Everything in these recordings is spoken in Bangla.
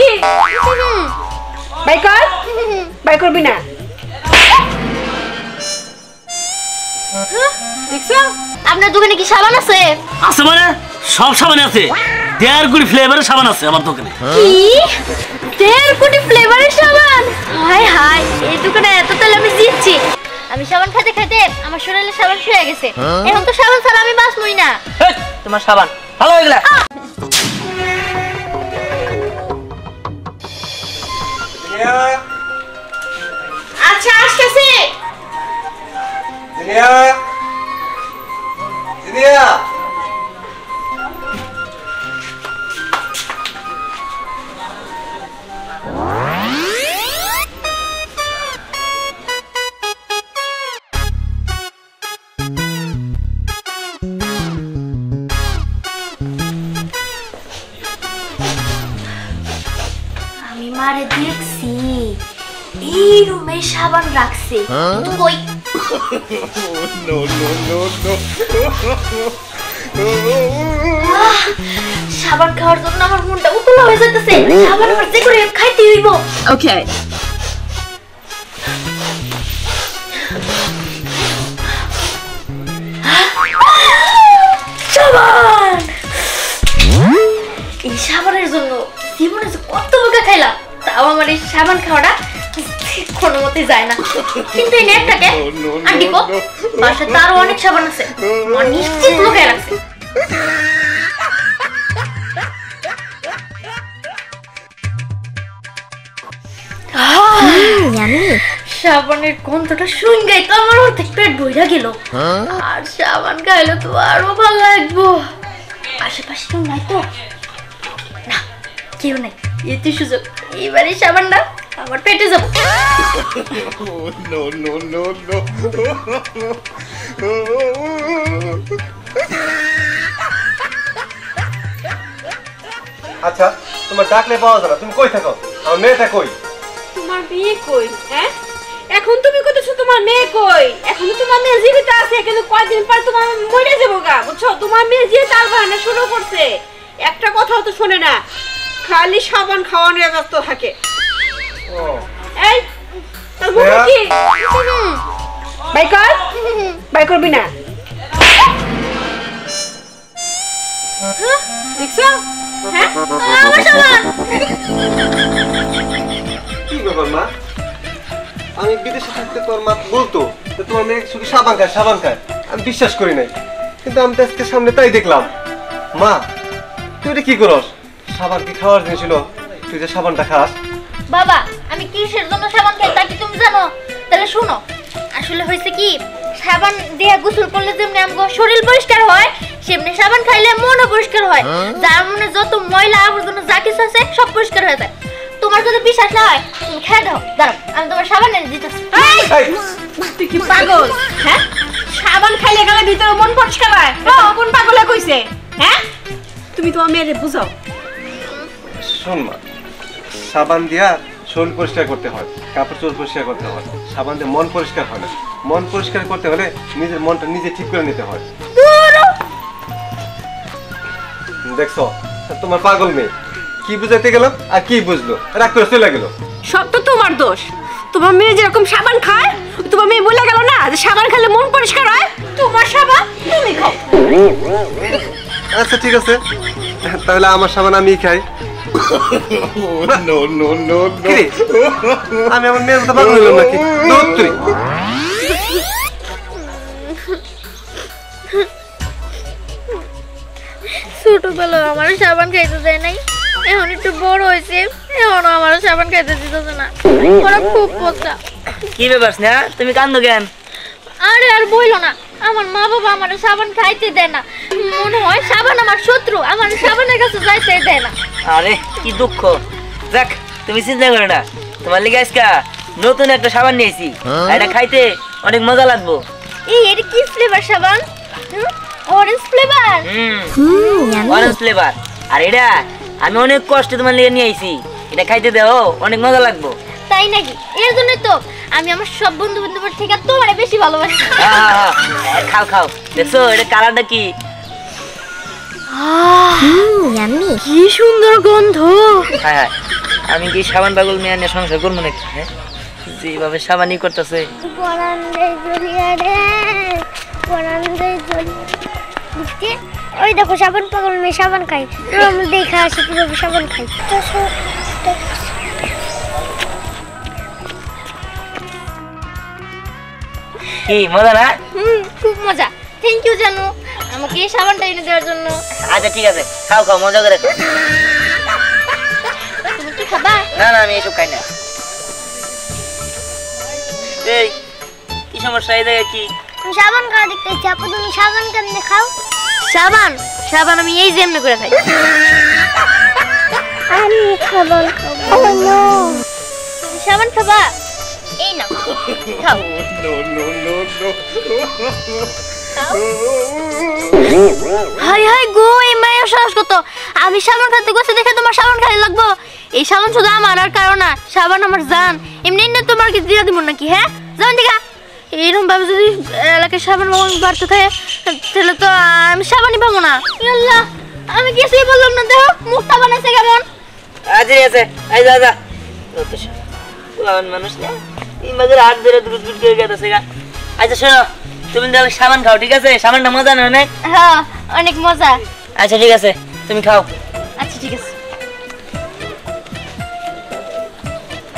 কি বাই কর বাই করবি না দেখছো আপনার দোকানে কি সাবান আছে? আছে মানে সব সাবান আছে 1.5 কোটি ফ্লেভারের সাবান আছে আমার দোকানে। কি 1.5 কোটি ফ্লেভারের সাবান? হায় হায় এই দোকানে এত তাহলে আমি জিতছি। আমি সাবান খেতে খেতে আমার শরীরে সাবান শুয়ে গেছে, এখন তো সাবান ছাড়া আমি বাঁচবই না। তোমার সাবান ভালো হয়ে গেল। আচ্ছা আসতেছি জিনিয়া জিনিয়া আমি মারে দেখছি এই রুমে সাবান রাখছে। কই নো নো নো নো সাবান খাওয়ার জন্য আমার মনটা উতলা হয়ে যাচ্ছে। সাবান আমার যে করে খাইতে হইব। ওকে সাবান এই সাবানের জন্য জীবনে কত বোকা খাইলাম, তাও আমার এই সাবান খাওয়াটা কোনো মতে যায় না। কিন্তু এই নেটটাকে আন্টি কো বাসায় তো আরো অনেক সাবান আছে, আমার নিশ্চিত লুকায় রাখছে। সাবানের গন্ধটা শুনগাই তো আমার অর্ধেক পেট বইরা গেল। আর সাবান খাইলে তো আরো ভালো লাগবো। আশেপাশে কেউ নাই তো? না কেউ নাই, এতে সুযোগ। এইবারে সাবানটা আমার পেটে যাবো। নো নো নো নো আচ্ছা তোমার ডাকলে পাওয়া যাবে, তুমি কই থাকো? আমার মেয়েটা কই? তোমার বিয়ে কই? হ্যাঁ এখন তুমি কইতেছো তোমার মেয়ে কই? এখন তো তোমার মেয়ে জীবিত আছে, কিন্তু কয়দিন পর তোমার মরে যাবো গা, বুঝছো? তোমার মেয়ে যে তাল বাহানা শুরু করছে, একটা কথাও তো শোনে না, খালি সাবান খাওয়ানোর ব্যস্ত থাকে। ও এই তোর মুখে কি বাই কর বাই করবি না দেখছো? হ্যাঁ আমার সাবান কি ব্যাপার মা? আমি বিদেশে থাকতে তোর মা বলতো যে তোমার মেয়ে শুধু সাবান খায় সাবান খায়, আমি বিশ্বাস করি নাই, কিন্তু আমি তো আজকে সামনে তাই দেখলাম। মা তুই এটা কি করস? সাবান কি খাওয়ার জিনিস ছিল? তুই যে সাবানটা খাস? বাবা আমি কিসের জন্য সাবান খাই তা কি তুমি জানো? তাহলে শুনো, আসলে হয়েছে কি, সাবান দিয়ে গোসল করলে যেমনি আমার শরীর পরিষ্কার হয়, সেমনি সাবান খাইলে মনও পরিষ্কার হয়। যার মনে যত ময়লা আবর্জনা যা কিছু আছে সব পরিষ্কার হয়ে যায়। তোমার যদি বিশ্বাস না হয় তুমি খেয়ে দাও, দাঁড়াও আমি তোমার সাবান এনে দিতেছি। তুই কি পাগল? হ্যাঁ সাবান খাইলে গেলে ভিতরে মন পরিষ্কার হয়? কোন পাগলে কইছে? হ্যাঁ তুমি তোমার মেয়েরে বুঝাও। শোন মা, সাবান দিয়া শরীর পরিষ্কার করতে হয়, কাপড় চোপড় পরিষ্কার করতে হয়, সাবান দিয়ে মন পরিষ্কার হয় না। মন পরিষ্কার করতে হলে নিজের মনটা নিজে ঠিক করে নিতে হয়। দেখছো তোমার পাগল মেয়ে কি বুঝাইতে গেল আর কি বুঝলো, রাগ করে চলে গেল। সব তো তোমার দোষ। তোমার মেয়ে যেরকম সাবান খায়, তোমার মেয়ে বলে গেল না যে সাবান খেলে মন পরিষ্কার হয়, তোমার সাবান তুমি খাও। আচ্ছা ঠিক আছে, তাহলে আমার সাবান আমি খাই। আমি আমার মেয়ের মতো পাগল হইলাম নাকি? ছোটবেলায় আমার সাবান খাইতে দেয় নাই, এখন একটু বড় হয়েছে এখনো আমার সাবান খাইতে দিতেছে না। ওরা খুব পোষা। কি ব্যাপার না তুমি কান্দো কেন? আরে আর বইলো না, আমার মা বাবা আমার সাবান খাইতে দেয় না। মনে হয় সাবান আমার শত্রু, আমার সাবানের কাছে যাইতে দেয় না। আরে কি দুঃখ। দেখ তুমি চিন্তা করো না, তোমার লিগে আজকে নতুন একটা সাবান নিয়েছি, এটা খাইতে অনেক মজা লাগবে। এই এর কি ফ্লেভার সাবান? Orange flavour. Orange flavour. আর এটা আমি অনেক কষ্টে তোমার লিগে নিয়ে আইছি, এটা খাইতে দাও অনেক মজা লাগবে। তাই নাকি? এর জন্য তো আমি আমার সব বন্ধু বান্ধবের থেকে তোমারে বেশি ভালোবাসি। খাও খাও। দেখছো এটা কালারটা কি? কি সুন্দর গন্ধ। হ্যাঁ আমি কি সাবান পাগল মেয়ে নিয়ে সংসার করবো নাকি? হ্যাঁ, যেভাবে সাবানই করতেছে। ওই দেখো সাবান পাগল মেয়ে সাবান খাই, আমরা দেখা আসি কিভাবে সাবান খাই। কি মজা না? খুব মজা। থ্যাংক ইউ জানু আমাকে এই সাবানটা এনে দেওয়ার জন্য। আচ্ছা ঠিক আছে, খাও খাও, মজা করে খাও। তুমি কি খাবা? না না, আমি এসব খাই না। এই কি সমস্যা? এই জায়গায় কি? সাবান খাওয়া দেখতে ইচ্ছা, আপু তুমি সাবান কেমনে খাও? সাবান সাবান আমি এই যেমনি করে খাই। আমি সাবান খাবো। তুমি সাবান খাবা? এই নাও খাও। হাই হাই গো, এই মায়ের সাহস কত! আমি সাবান খাইতে গেছি দেখে তোমার সাবান খাই লাগবো? এই সাবান শুধু আমার আর কারো না, সাবান আমার জান। এমনি না তোমার কি দিয়ে দিব নাকি? হ্যাঁ যান দিকা। এরকম ভাবে যদি এলাকায় সাবান বাড়তে থাকে তাহলে তো আমি সাবানই পাবো না। আল্লাহ, আমি কিছুই বললাম না, দেখো মুখটা বানাইছে কেমন। আচ্ছা আছে, এই যা যা। পুরান মানুষ না, এই মাঝে হাত ধরে দুট দুট করে গেছে গা। আচ্ছা শোনো, তুমি তাহলে সাবান খাও, ঠিক আছে? সাবানটা মজা না অনেক? হ্যাঁ অনেক মজা। আচ্ছা ঠিক আছে, তুমি খাও। আচ্ছা ঠিক আছে।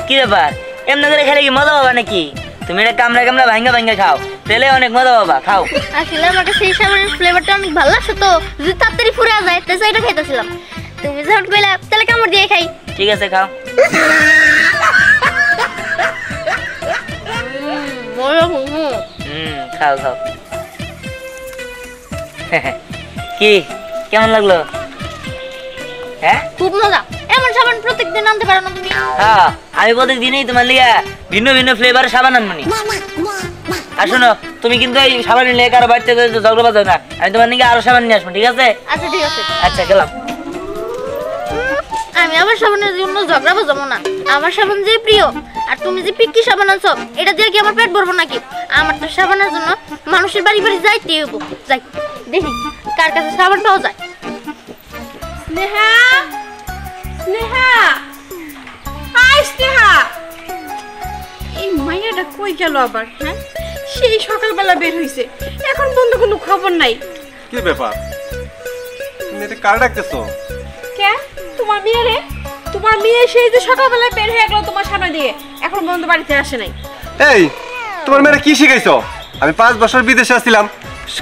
কি ব্যাপার, এমনি করে খেলে কি মজা পাবা নাকি? তুমি এটা কামড়া কামড়া ভাঙ্গা ভাঙ্গা খাও, তাহলে অনেক মজা পাবা। খাও। আসলে আমার কাছে এই সাবানের ফ্লেভারটা অনেক ভালো লাগছে, তো যদি তাড়াতাড়ি ফুরে যায় তাহলে এটা খাইতেছিলাম। তুমি যখন কইলা তাহলে কামড় দিয়ে খাই। ঠিক আছে খাও। খাও খাও। কি কেমন লাগলো? হ্যাঁ খুব মজা। এমন সাবান প্রত্যেকদিন আনতে পারো না তুমি? হ্যাঁ, আমি প্রত্যেকদিনই তোমার লিগা ভিন্ন ভিন্ন ফ্লেভারের সাবান আনবনি। আর শোনো, তুমি কিন্তু এই সাবান নিলে কারো বাড়িতে ঝগড়া বাজাও না। আমি তোমার নিকে আরো সাবান নিয়ে আসবো, ঠিক আছে? আচ্ছা ঠিক আছে। আচ্ছা গেলাম। আমি আমার সাবানের জন্য ঝগড়া বাজাবো না। আমার সাবান যে প্রিয়, আর তুমি যে পিক্কি সাবান আনছো এটা দিয়ে কি আমার পেট ভরবো নাকি? আমার তো সাবানের জন্য মানুষের বাড়ি বাড়ি যাইতে হইব। যাই দেখি কার কাছে সাবান পাওয়া যায়। স্নেহা, স্নেহা, হাই স্নেহা। এই মাইয়াটা কই গেল আবার? হ্যাঁ, সেই সকালবেলা বের হইছে, এখন পর্যন্ত কোনো খবর নাই। কি ব্যাপার, তুমি এটা কার ডাকতেছো? কে? তোমার মেয়ে রে। তোমার মেয়ে সেই যে সকালবেলা বের হয়ে গেল তোমার সামনে দিয়ে, এখন পর্যন্ত বাড়িতে আসে নাই। এই তোমার মেয়েরা কি শিখাইছো? আমি 5 বছর বিদেশে আসছিলাম,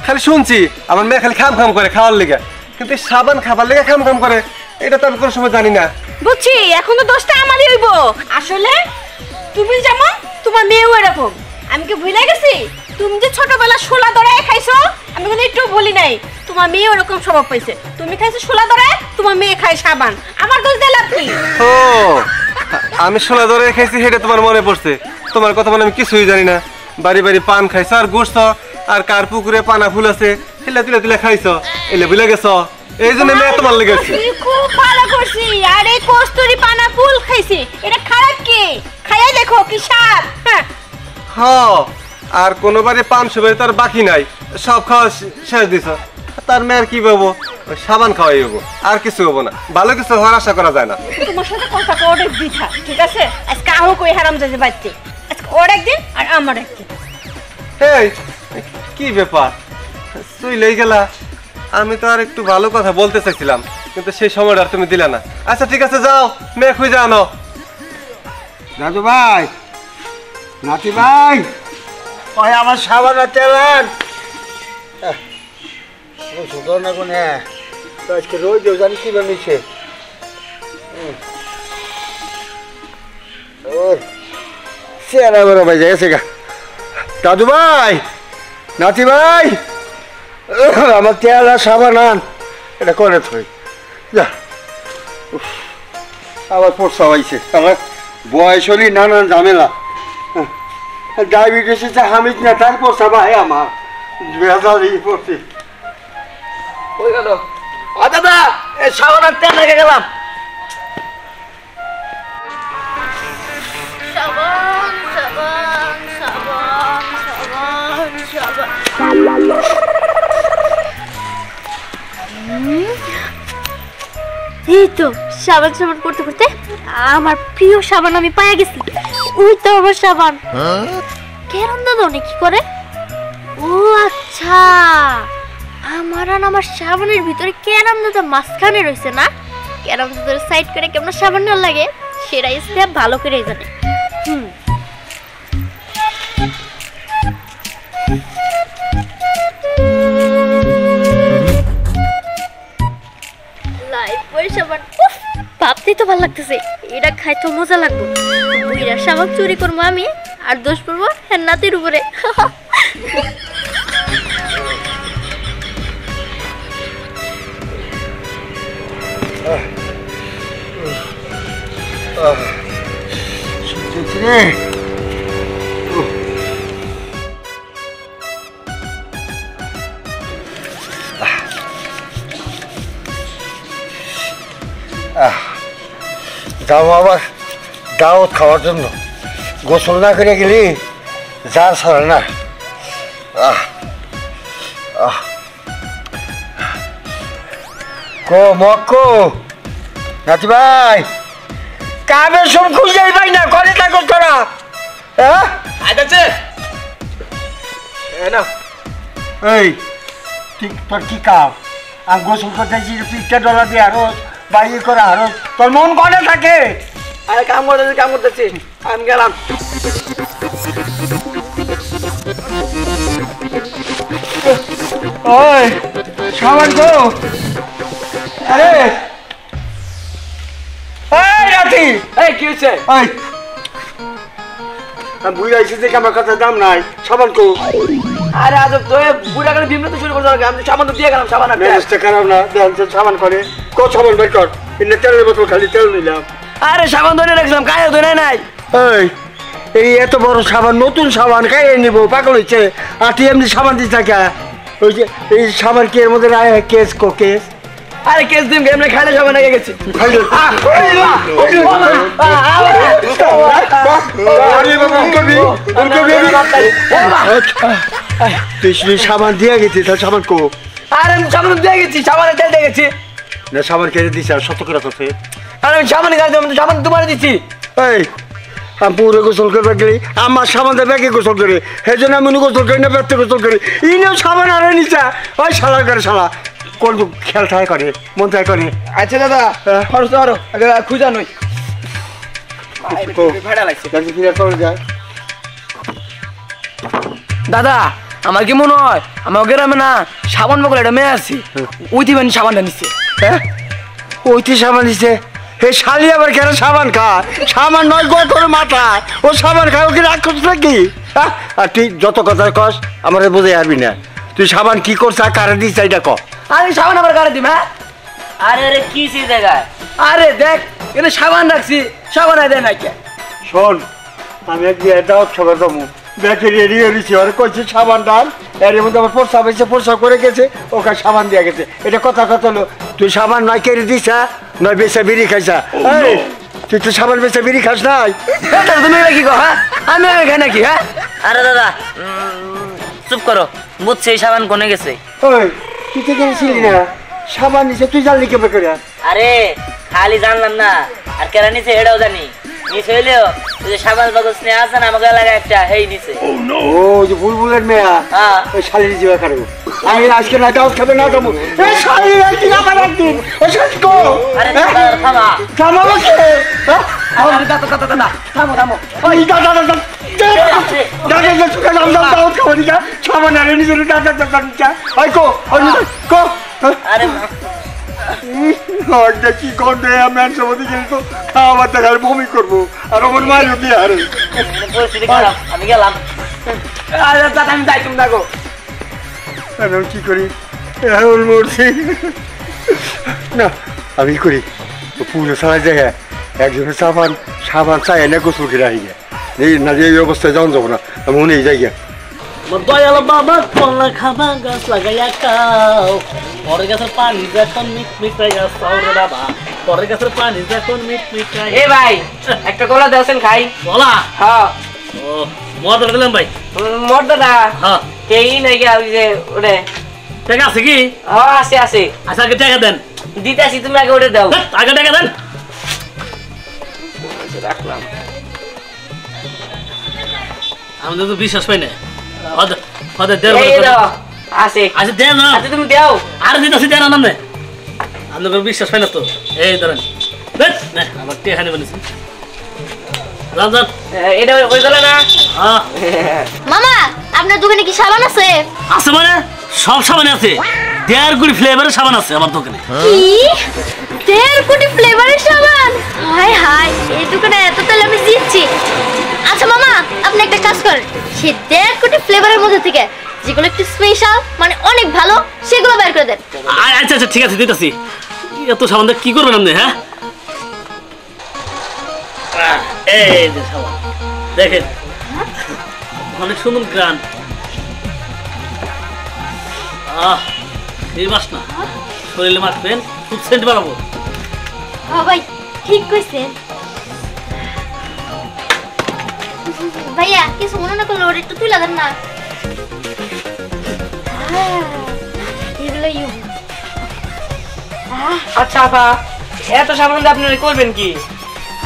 খালি শুনছি আমার মেয়ে খালি খাম খাম করে খাওয়ার লেগে, কিন্তু এই সাবান খাবার লেগে খাম খাম করে এটা তো আমি কোনো সময় জানি না। বুঝছি, এখন তো দোষটা আমারই হইব। আসলে তুমি যেমন তোমার মেয়েও এরকম। আমি কি ভুলে গেছি? তুমি যে ছোটবেলা শোলা দড়ায় খাইছো, আমি কিন্তু একটু বলি নাই। তোমার মেয়ে ওরকম স্বভাব পাইছে। তুমি খাইছো শোলা দড়ায়, তোমার মেয়ে খায় সাবান। আমার দোষ দিয়ে লাভ কি? ও, আমি শোলা ধরে খাইছি সেটা তোমার মনে পড়ছে। তোমার কথা মানে আমি কিছুই জানি না। বাড়ি বাড়ি পান খাইছো আর ঘুরছো, আর কার পুকুরে পানা ফুল আছে হেলা তুলে তুলে খাইছো, এলে ভুলে গেছো। এই জন্য মেয়ে তোমার লেগেছে। আমি খুব ভালো করছি। আর এই কস্তুরি পানা ফুল খাইছি, এটা খারাপ কি? খাইয়া দেখো কি স্বাদ। হ্যাঁ, আর কোনোবারে পান সুপারি তার বাকি নাই, সব খাওয়া শেষ দিছ। তার মেয়ের কি পাবো? ওই সাবান খাওয়াই হবো, আর কিছু হবো না। ভালো কিছু হওয়ার আশা করা যায় না। তোমার সাথে কথা অনেক দিঠা, ঠিক আছে? আজকে আরো কই হারাম যাচ্ছে বাড়িতে। আজকে ওর একদিন আর আমার একদিন। এই কি ব্যাপার, চলেই গেলা? আমি তো আর একটু ভালো কথা বলতে চাইছিলাম, কিন্তু সেই সময়টা আর তুমি দিলে না। আচ্ছা ঠিক আছে, যাও মেয়ে খুঁজে আনো। দাদু ভাই, নাতি ভাই, ওই আমার সাবান আর তেল আন। সুন্দর না কোনে তো আজকে রোজ জানি কি বানিয়েছে। ওর চেহারা বড় ভাই গেছে গা। দাদু ভাই, নাতি ভাই, আমার তেল আর সাবান আন, এটা করে থই যা। আবার পড়সা হয়েছে, আমার বয়স হলি নানান ঝামেলা। ডায়াবেটিস হামিদ না, তারপর ভাই আমার বেজারি পড়ছি। ওই গেল। ও দাদা, এই সাবান আর তেল রেখে গেলাম। সাবান সাবান সাবান সাবান সাবান। এই তো সাবান সাবান করতে করতে আমার প্রিয় সাবান আমি পাইয়া গেছি। ওই তো আমার সাবান। কেরম দাদা কি করে? ও আচ্ছা, আমার আর আমার সাবানের ভিতরে কেরম দাদা মাঝখানে রয়েছে না? কেরম দাদা সাইড করে কেমন সাবান না লাগে সেটা স্টেপ ভালো করে জানে। ভাবতেই তো ভালো লাগতেছে, এটা খাই তো মজা লাগবে। বুইরা সাবান চুরি করবো আমি, আর দোষ পড়বো হ্যাঁ নাতির উপরে। যাও আবার দাওয়াত খাওয়ার জন্য, গোসল না করে গেলি যার ছাড়া না। কো মক্কো নাতি ভাই, কাবে সব খুঁজেই পাই না, করে থাকো তোরা। হ্যাঁ আইতাছে না এই ঠিক তোর কি কাম? আমি গোসল করতে পিঠটা ডলা দিয়ে আরো বাইরে করে আরো তোর মন করে থাকে। আরে কাম করতেছি আমি গেলাম। ওই সামান গো, আরে এই রাতি এই কি হয়েছে? ওই আমি বুঝে আইছি যে আমার কাছে দাম নাই, সাবান কো। আরে আজব তো বুড়া করে বিমতে শুরু করতে হবে। আমি তো সাবান তো দিয়ে গেলাম, সাবান একটা। মেজাজটা খারাপ না, দেখেন সাবান করে কো সাবান বের কর। এনে তেলের বোতল খালি তেল নিলাম। আরে সাবান ধরে রাখছিলাম, কাজে ধরে নাই। এই এত বড় সাবান, নতুন সাবান খাইয়ে নিবো, পাগল হয়েছে। আর তুই এমনি সাবান দিস থাকে? ওই যে এই সাবান কি এর মধ্যে কেস কো কেস? আরে কেস দিম এমনি খাইলে সাবান আগে গেছি। তুই সাবান দিয়ে গেছিস, তার সাবান কো? আরে আমি সাবান দিয়ে গেছি, সাবানের তেল দিয়ে গেছি। না সাবান কেটে দিস আর শত করে আছে। আরে আমি সাবান গাড়ি আমি তো সাবান তোমার দিচ্ছি। এই আমি পুরো গোসল করবে গেলি আমার সাবান দিয়ে ব্যাগে গোসল করে, সেই জন্য আমি গোসল করি না, ব্যক্তি গোসল করি। ইনেও সাবান আরে নিচা ওই শালা করে শালা কোন খেয়াল ঠায় করে, মন ঠায় করে। আচ্ছা দাদা খরচ তো আরো খুঁজা নই। দাদা আমার কি মনে হয় আমার গ্রামে না সাবান বকলে একটা মেয়ে আছে, ওই দিবেন সাবানটা নিচ্ছে। হ্যাঁ ওইটি সাবান দিছে? হে শালি আবার কেন সাবান খায়? সাবান নয় গো তোর মাথা, ও সাবান খায়, ওকে রাগ করছিস নাকি? হ্যাঁ আর তুই যত কথা কস আমার বোঝাই পারবি না। তুই সাবান কি করছ আর কারে দিস এইটা ক। আমি সাবান আবার কারে দিম? হ্যাঁ আরে আরে কি সেই জায়গায়? আরে দেখ এখানে সাবান রাখছি, সাবান দেয় না কে? শোন আমি একদিন দাওয়াত খাবার যাবো, ব্যাকে রেডি হয়েছি, ওরা কইছে সাবান ডাল, এর মধ্যে আমার প্রস্তাব হয়েছে, প্রস্তাব করে গেছে, ওকে সাবান দিয়ে গেছে। এটা কথা হলো তুই সাবান নয় কেড়ে দিস নয় বেচা বিড়ি খাইছা? তুই তো সাবান বেচা বিড়ি খাস নাই? তুমি কি কো? হ্যাঁ আমি খাই নাকি? হ্যাঁ আরে দাদা চুপ করো, বুঝছে এই সাবান কোনে গেছে। ওই তুই তো গেছিলি না, সাবান নিছে তুই জানলি কেমন করে? আরে খালি জানলাম না, আর কেরা নিছে এটাও জানি। নিচে হইলেও ওই যে সাবান বাগস নিয়ে আসে না আমাকে এলাকায় একটা, হেই নিছে। ও যে বুলবুলের মেয়া, হ্যাঁ ওই শালির জিবা খারাপ। আমি আজকে না দাওয়াত খাবে না যাবো। এই শালির একদিন আমার একদিন ও শালি কো। আরে দাদা থামা থামাবো কে? আরে দাদা দাদা দাদা থামো থামো। ওই দাদা দাদা দাদা চুকে নাম দাম দাওয়াত খাবো দিকা সাবান আরে নিজের দাদা দাদা দিকা। ওই কো ওই কো। আরে ওইটা কি করবে? আমি সমাধি গেলে তো খাওয়া দেখার বমি করবো, আর আমার মারিও দিয়ে আরে পরিস্থিতি খারাপ, আমি গেলাম। আরে দাদা আমি যাই, তুমি দেখো। আমি কি করি এখন মরছি না, আমি করি পুরো সারা যায় একজনের সাবান সাবান চাই না গোসল করে আই গে না, যে এই অবস্থায় যাওয়া যাবো না, আমি মনে যাই গে। দয়াল বাবা কলা খাবা গাছ লাগাইয়া খাও, পরে গাছের পানি যখন মিট মিটাইয়া খাও রে বাবা, পরে গাছের পানি যখন মিট মিটাই। এ ভাই একটা কলা দেন খাই। বলা হ্যাঁ ও মদর দিলাম ভাই। মোর দাদা হ্যাঁ কেই নাই গিয়া ওই যে ওরে ঠিক আছে কি? হ্যাঁ আছে আছে। আচ্ছা আগে টাকা দেন। দিতাছি, তুমি আগে ওটা দাও। আগে টাকা দেন। রাখলাম। আমাদের তো বিশ্বাস পাই না। হদে দেড় এই দাও, আছে। আচ্ছা দেন না। আচ্ছা তুমি দাও। আর দিতেছি দেন না। আপনাদের বিশ্বাস পাই না তো। এই ধরেন দেন না, আমার টাকা নেবেন। যান যান। এটা ওই গেল না? হ্যাঁ মামা আপনার দোকানে কি সাবান আছে? আছে মানে সব সাবান আছে। 1.5 কোটি ফ্লেভারের সাবান আছে আমার দোকানে। কি 1.5 কোটি ফ্লেভারের সাবান? হায় হায়, এই দোকানে এত তেল আমি জিতছি। আচ্ছা মামা, আপনি একটা কাজ করেন, সেই 1.5 কোটি ফ্লেভারের মধ্যে থেকে যেগুলো একটু স্পেশাল মানে অনেক ভালো সেগুলো বের করে দেন। আচ্ছা আচ্ছা ঠিক আছে দিতেছি। এত সাবান দিয়ে কি করবেন আপনি? হ্যাঁ এই যে সাবান দেখেন, অনেক সুন্দর গ্রান। এই মাস না শরীরে মাখবেন, খুব সেন্ট বাড়াবো। ভাই ঠিক কইছেন। ভাইয়া কিছু মনে না করলে ওর একটু তুলে দেন না। এগুলো ইউ। আচ্ছা আপা, এত সাবান দিয়ে আপনারা করবেন কি?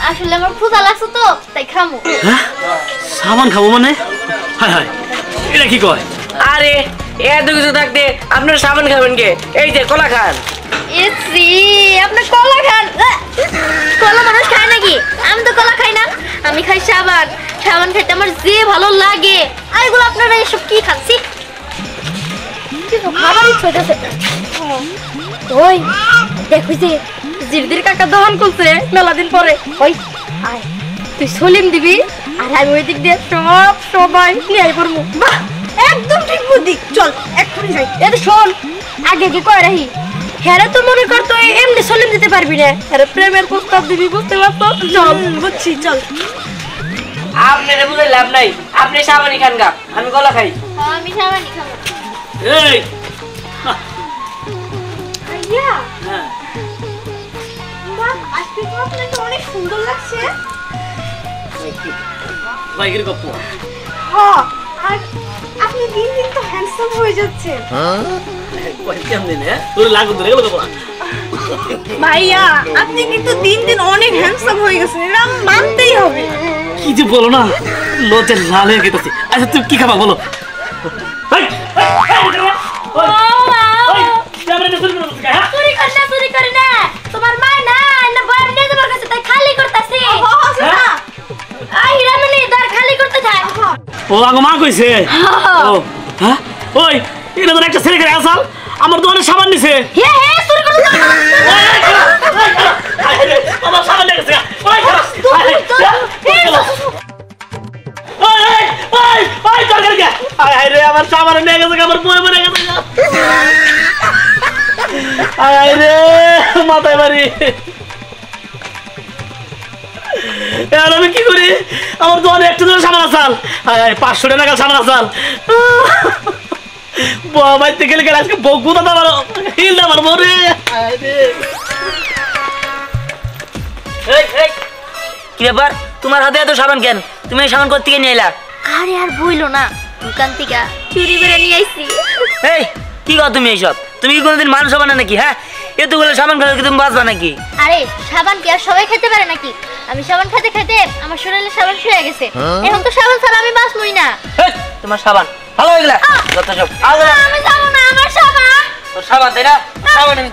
আসলে আমার ক্ষুধা লাগছে তো তাই খামু। হ্যাঁ সাবান খাবো মানে? হায় হায়, এটা কি কয়? আরে এত কিছু থাকতে আপনারা সাবান খাবেন কে? এই যে কলা খান। এসি আপনি কলা খান? কলা মানুষ খায় নাকি? আমি তো কলা খাই না, আমি খাই সাবান। সাবান খেতে আমার যে ভালো লাগে। আর এগুলো আপনারা এসব কি খাচ্ছি? খাবার ইচ্ছে হইতেছে। ওই দেখো যে জিরদির কাকা দহন করছে মেলা দিন পরে। ওই আয় তুই সলিম দিবি আর আমি ওই দিক দিয়ে সবাই নিয়ে আই পড়বো। বাহ একদম ঠিক বুদ্ধি, চল এক্ষুনি যাই। এটা শোন, আগে কি কয় রাহি হ্যাঁ তো মনে কর তো এমনি সলিম দিতে পারবি না, হ্যাঁ প্রেমের প্রস্তাব দিবি, বুঝতে পারতো? চল বুঝছি, চল। আপনারা বুঝে লাভ নাই, আপনি সাবানই খান গা, আমি কলা খাই। আমি সাবানই খাবো। এই আইয়া হ্যাঁ বাহ, আজকে তো আপনাকে অনেক সুন্দর লাগছে। বাইকের গপ্প। হ্যাঁ, আর আপনি দিন দিন তো হ্যান্ডসাম হয়ে যাচ্ছেন। কেমন হ্যাঁ তোর লাগু ধরে গেল গপ্প। ভাইয়া আপনি কিন্তু দিন দিন অনেক হ্যান্ডসাম হয়ে গেছেন, এটা মানতেই হবে। কি যে বলো না, লজ্জা লাল হয়ে গেছে। আচ্ছা তুমি কি খাবা বলো? চুরি করি না, তোমার মা না না বয়ার নিয়ে যাবার কাছে তাই খালি করতেছে। আই রামনি দার খালি করতে যায়। ও আগো মা কইছে। ও হ্যাঁ ওই এটা তো একটা ছেলে করে আসাল আমার দোকানে সাবান নিছে। হে হে চুরি করতে আমার সাবান নিয়ে গেছে। ওই ওই তরকারি কে? আয় রে আমার সাবান নিয়ে গেছে, আমার বই মরে গেছে। আয় রে মাথায় বাড়ি। এখন আমি কি করি? আমার দোকানে একটু ধরে সাবান আসাল, 500 টাকা সাবান আসাল। বাড়িতে গেলে গেলে আজকে বকু দাদা আমার হিল না আমার মরে। কি ব্যাপার, তোমার হাতে এত সাবান কেন? তুমি এই সাবান কোত্থেকে নিয়ে এলা? আরে আর বইলো না, দোকান থেকে চুরি করে নিয়ে আইছি। এই কি কর তুমি এইসব? তুমি কি কোনোদিন মানুষ হবে না নাকি? হ্যাঁ এতগুলো সাবান খাবে কি তুমি বাঁচবা নাকি? আরে সাবান কি আর সবাই খেতে পারে নাকি? আমি সাবান খেতে খেতে আমার শরীরে সাবান শুয়ে গেছে, এখন তো সাবান ছাড়া আমি বাঁচবই না। এই, তোমার সাবান ভালো হয়ে গেলা। যত সব আমি যাবো না, আমার সাবান। তোর সাবান তাই না? সাবান আমি